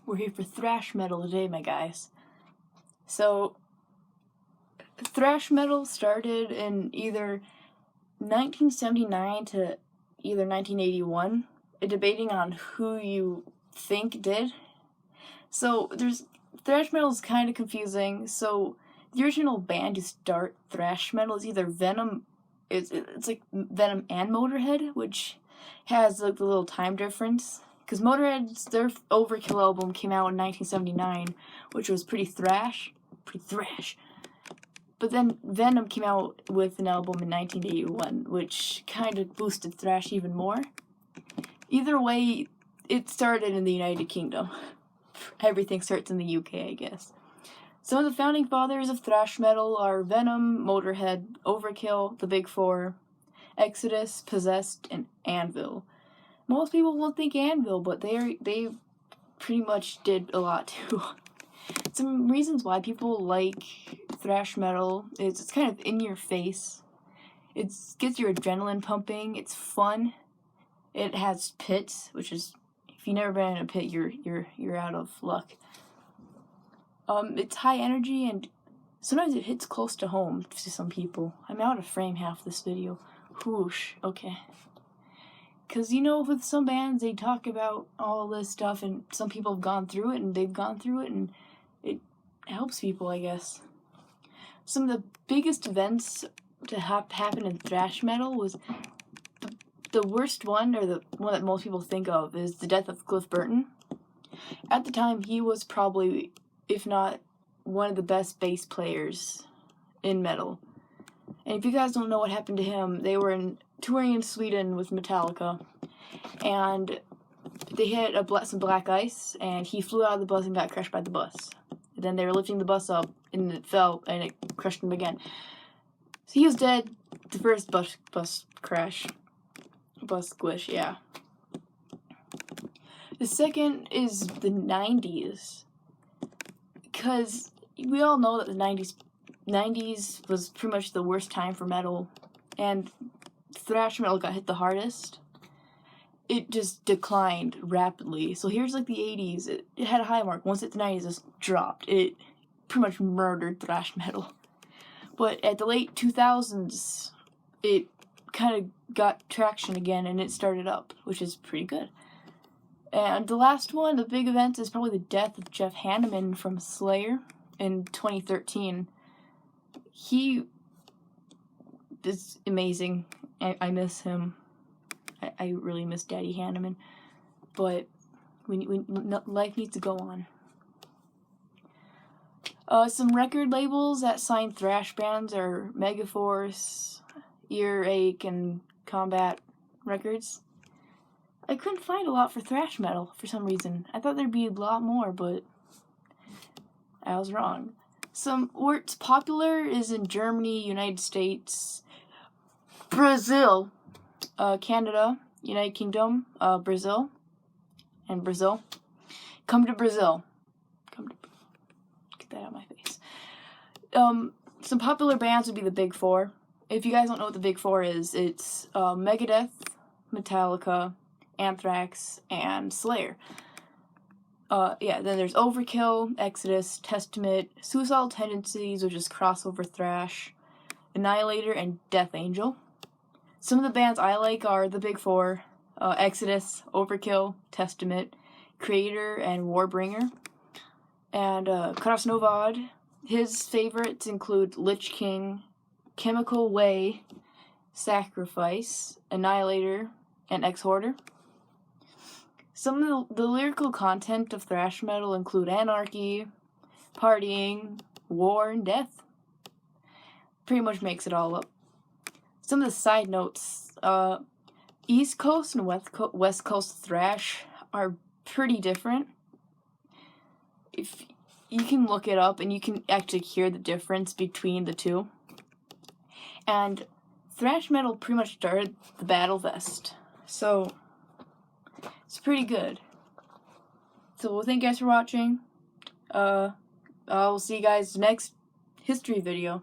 We're here for thrash metal today, my guys. So, thrash metal started in either 1979 to either 1981, debating on who you think did. So, thrash metal is kind of confusing. So, the original band to start thrash metal is either Venom, it's like Venom and Motorhead, which has like the little time difference. Because Motorhead's, their Overkill album came out in 1979, which was pretty thrash. But then Venom came out with an album in 1981, which kind of boosted thrash even more. Either way, it started in the United Kingdom. Everything starts in the UK, I guess. Some of the founding fathers of thrash metal are Venom, Motorhead, Overkill, the Big Four, Exodus, Possessed, and Anvil. Most people won't think Anvil, but they pretty much did a lot too. Some reasons why people like thrash metal is it's kind of in your face. It gets your adrenaline pumping. It's fun. It has pits, which is if you've never been in a pit, you're out of luck. It's high energy and sometimes it hits close to home to some people. I'm out of frame half this video. Whoosh. Okay. Because, you know, with some bands, they talk about all this stuff, and some people have gone through it, and they've gone through it, and it helps people, I guess. Some of the biggest events to happen in thrash metal was the worst one, or the one that most people think of, is the death of Cliff Burton. At the time, he was probably, if not one of the best bass players in metal. And if you guys don't know what happened to him, they were touring in Sweden with Metallica, and they hit some black ice, and he flew out of the bus and got crushed by the bus. And then they were lifting the bus up, and it fell, and it crushed him again. So he was dead the first bus crash. Bus squish, yeah. The second is the 90s. Because we all know that the 90s was pretty much the worst time for metal, and thrash metal got hit the hardest. It just declined rapidly. So here's like the 80s, it had a high mark. Once it hit the 90s, it just dropped. It pretty much murdered thrash metal. But at the late 2000s, it kind of got traction again and it started up, which is pretty good. And the last one, the big event, is probably the death of Jeff Hanneman from SLAYERRR in 2013. He is amazing. I miss him. I really miss Daddy Hanneman. But life needs to go on. Some record labels that sign thrash bands are Megaforce, Earache, and Combat Records. I couldn't find a lot for thrash metal for some reason. I thought there'd be a lot more, but I was wrong. Where it's popular is in Germany, United States, Brazil, Canada, United Kingdom, Brazil, and Brazil. Come to Brazil. Get that out of my face. Some popular bands would be the Big Four. If you guys don't know what the Big Four is, it's Megadeth, Metallica, Anthrax, and Slayer. Then there's Overkill, Exodus, Testament, Suicidal Tendencies, which is crossover thrash, Annihilator, and Death Angel. Some of the bands I like are the Big Four, Exodus, Overkill, Testament, Creator, and Warbringer. And Krasnovad, his favorites include Lich King, Chemical Way, Sacrifice, Annihilator, and Exhorder. Some of the lyrical content of thrash metal include anarchy, partying, war, and death. Pretty much makes it all up. Some of the side notes, East Coast and West Coast thrash are pretty different. If you can look it up and you can actually hear the difference between the two. And thrash metal pretty much started the Battle Vest. So it's pretty good. So thank you guys for watching. I'll see you guys next history video.